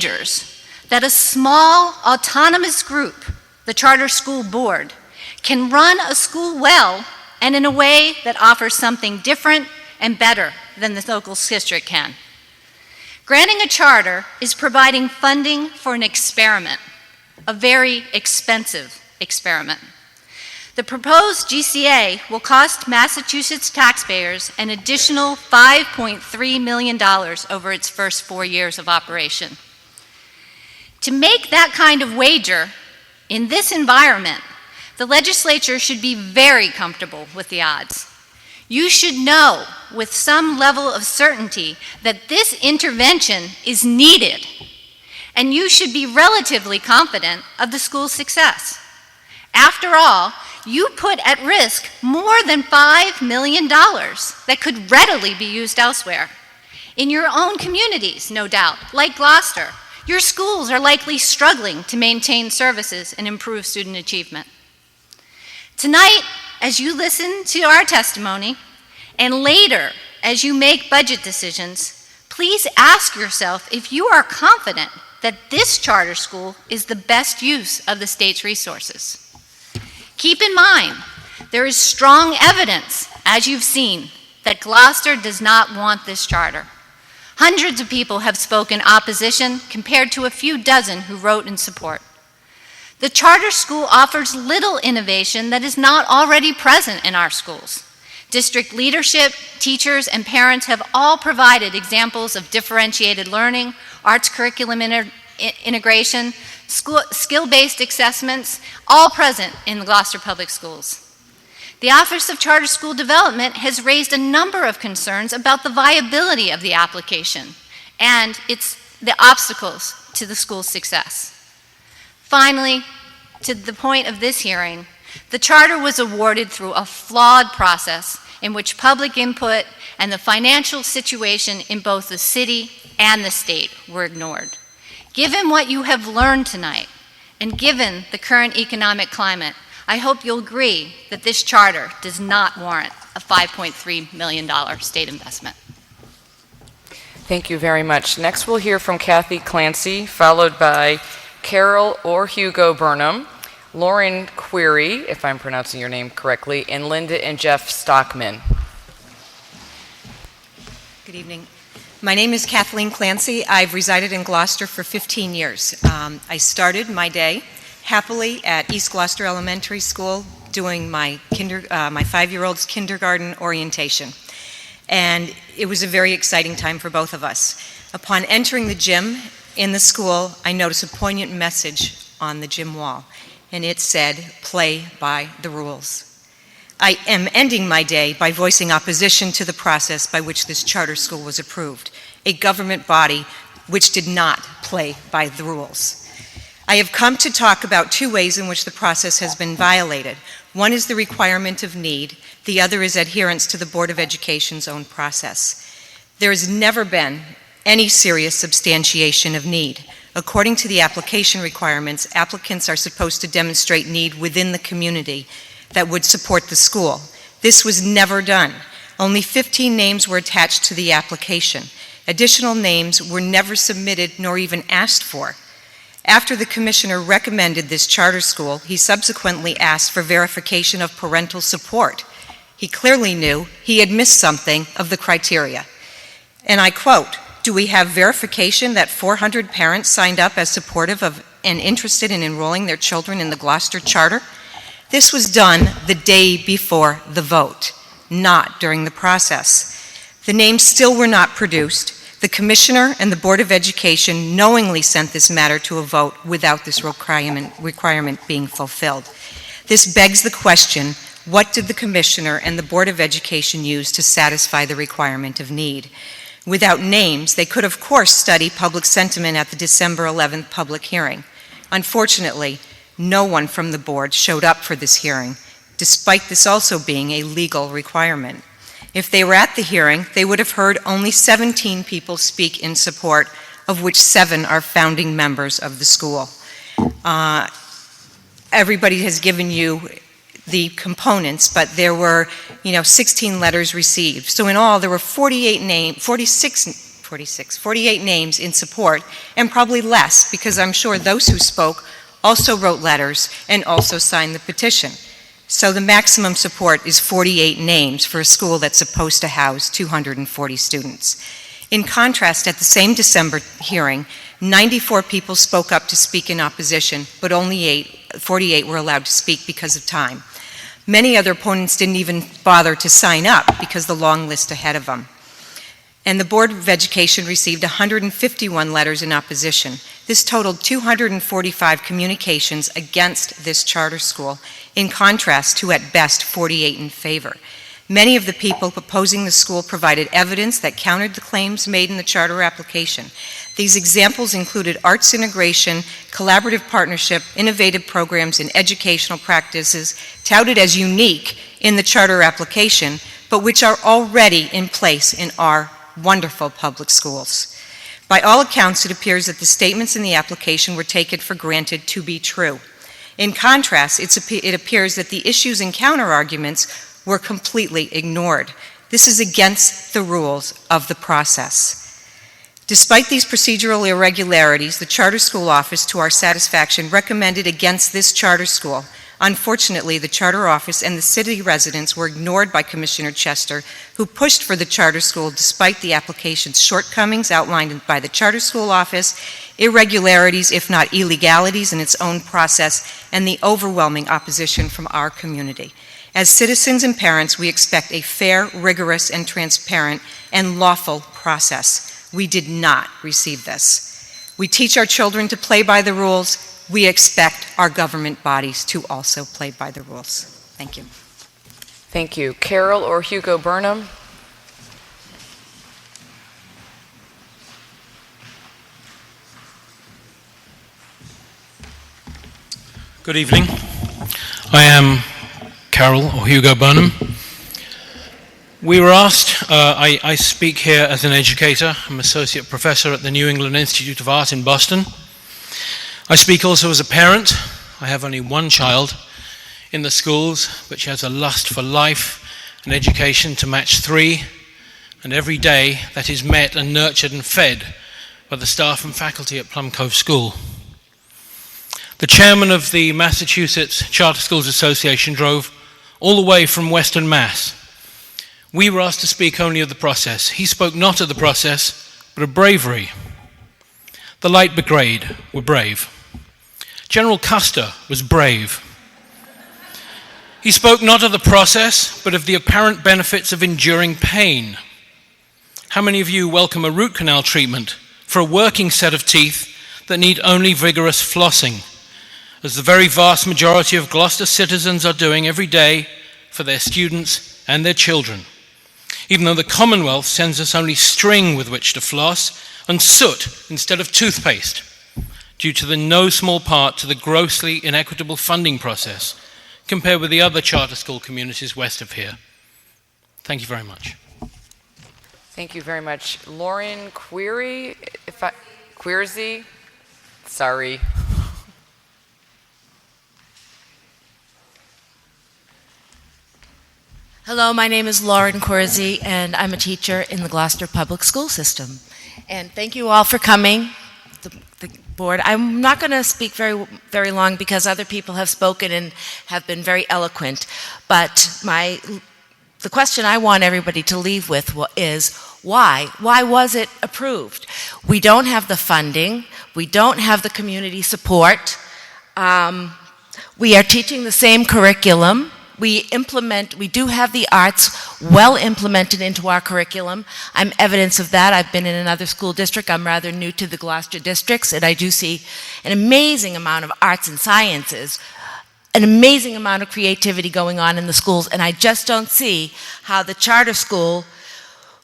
wagers that a small autonomous group, the charter school board, can run a school well and in a way that offers something different and better than the local district can. Granting a charter is providing funding for an experiment, a very expensive experiment. The proposed GCA will cost Massachusetts taxpayers an additional $5.3 million over its first 4 years of operation. To make that kind of wager in this environment, the legislature should be very comfortable with the odds. You should know with some level of certainty that this intervention is needed, and you should be relatively confident of the school's success. After all, you put at risk more than $5 million that could readily be used elsewhere. In your own communities, no doubt, like Gloucester, your schools are likely struggling to maintain services and improve student achievement. Tonight, as you listen to our testimony, and later as you make budget decisions, please ask yourself if you are confident that this charter school is the best use of the state's resources. Keep in mind, there is strong evidence, as you've seen, that Gloucester does not want this charter. Hundreds of people have spoken opposition compared to a few dozen who wrote in support. The charter school offers little innovation that is not already present in our schools. District leadership, teachers, and parents have all provided examples of differentiated learning, arts curriculum integration, skill-based assessments, all present in the Gloucester Public Schools. The Office of Charter School Development has raised a number of concerns about the viability of the application and the obstacles to the school's success. Finally, to the point of this hearing, the charter was awarded through a flawed process in which public input and the financial situation in both the city and the state were ignored. Given what you have learned tonight, and given the current economic climate, I hope you'll agree that this charter does not warrant a $5.3 million state investment. Thank you very much. Next we'll hear from Kathy Clancy, followed by Carol or Hugo Burnham, Lauren Query, if I'm pronouncing your name correctly, and Linda and Jeff Stockman. Good evening. My name is Kathleen Clancy. I've resided in Gloucester for 15 years. I started my day happily at East Gloucester Elementary School doing my 5-year-old's kindergarten orientation. And it was a very exciting time for both of us. Upon entering the gym in the school, I noticed a poignant message on the gym wall, and it said, "Play by the rules." I am ending my day by voicing opposition to the process by which this charter school was approved, a government body which did not play by the rules. I have come to talk about two ways in which the process has been violated. One is the requirement of need, the other is adherence to the Board of Education's own process. There has never been any serious substantiation of need. According to the application requirements, applicants are supposed to demonstrate need within the community that would support the school. This was never done. Only 15 names were attached to the application. Additional names were never submitted nor even asked for. After the commissioner recommended this charter school, he subsequently asked for verification of parental support. He clearly knew he had missed something of the criteria. And I quote, "Do we have verification that 400 parents signed up as supportive of and interested in enrolling their children in the Gloucester Charter?" This was done the day before the vote, not during the process. The names still were not produced. The Commissioner and the Board of Education knowingly sent this matter to a vote without this requirement being fulfilled. This begs the question, what did the Commissioner and the Board of Education use to satisfy the requirement of need? Without names, they could of course study public sentiment at the December 11th public hearing. Unfortunately, no one from the board showed up for this hearing, despite this also being a legal requirement. If they were at the hearing, they would have heard only 17 people speak in support, of which 7 are founding members of the school. Everybody has given you the components, but there were, 16 letters received. So in all, there were 46 48 names in support, and probably less because I'm sure those who spoke also wrote letters and also signed the petition. So the maximum support is 48 names for a school that's supposed to house 240 students. In contrast, at the same December hearing, 94 people spoke up to speak in opposition, but only 48 were allowed to speak because of time. Many other opponents didn't even bother to sign up because the long list ahead of them. And the Board of Education received 151 letters in opposition. This totaled 245 communications against this charter school, in contrast to at best 48 in favor. Many of the people opposing the school provided evidence that countered the claims made in the charter application. These examples included arts integration, collaborative partnership, innovative programs, and educational practices touted as unique in the charter application, but which are already in place in our wonderful public schools. By all accounts, it appears that the statements in the application were taken for granted to be true. In contrast, it appears that the issues and counter-arguments were completely ignored. This is against the rules of the process. Despite these procedural irregularities, the charter school office, to our satisfaction, recommended against this charter school. Unfortunately, the charter office and the city residents were ignored by Commissioner Chester, who pushed for the charter school despite the application's shortcomings outlined by the charter school office, irregularities, if not illegalities, in its own process, and the overwhelming opposition from our community. As citizens and parents, we expect a fair, rigorous, and transparent and lawful process. We did not receive this. We teach our children to play by the rules. We expect our government bodies to also play by the rules. Thank you. Thank you. Carol or Hugo Burnham? Good evening. I am Carol or Hugo Burnham. We were asked, I speak here as an educator. I'm associate professor at the New England Institute of Art in Boston. I speak also as a parent. I have only one child in the schools, but she has a lust for life and education to match three, and every day that is met and nurtured and fed by the staff and faculty at Plum Cove School. The chairman of the Massachusetts Charter Schools Association drove all the way from Western Mass. We were asked to speak only of the process. He spoke not of the process, but of bravery. The Light Brigade were brave. General Custer was brave. He spoke not of the process, but of the apparent benefits of enduring pain. How many of you welcome a root canal treatment for a working set of teeth that need only vigorous flossing, as the very vast majority of Gloucester citizens are doing every day for their students and their children, even though the Commonwealth sends us only string with which to floss and soot instead of toothpaste, due to the no small part to the grossly inequitable funding process compared with the other charter school communities west of here. Thank you very much. Thank you very much. Lauren Queersy? Sorry. Hello, my name is Lauren Corsi, and I'm a teacher in the Gloucester Public School System. And thank you all for coming, the board. I'm not going to speak very long because other people have spoken and have been very eloquent. But the question I want everybody to leave with is why? Why was it approved? We don't have the funding. We don't have the community support. We are teaching the same curriculum. We do have the arts well implemented into our curriculum. I'm evidence of that. I've been in another school district. I'm rather new to the Gloucester districts, and I do see an amazing amount of arts and sciences, an amazing amount of creativity going on in the schools, and I just don't see how the charter school,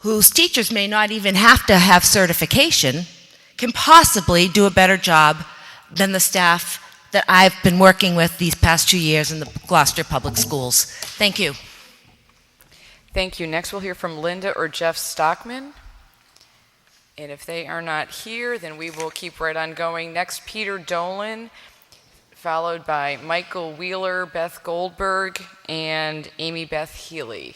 whose teachers may not even have to have certification, can possibly do a better job than the staff that I've been working with these past 2 years in the Gloucester Public Schools. Thank you. Thank you. Next we'll hear from Linda or Jeff Stockman. And if they are not here, then we will keep right on going. Next, Peter Dolan, followed by Michael Wheeler, Beth Goldberg, and Amy Beth Healy.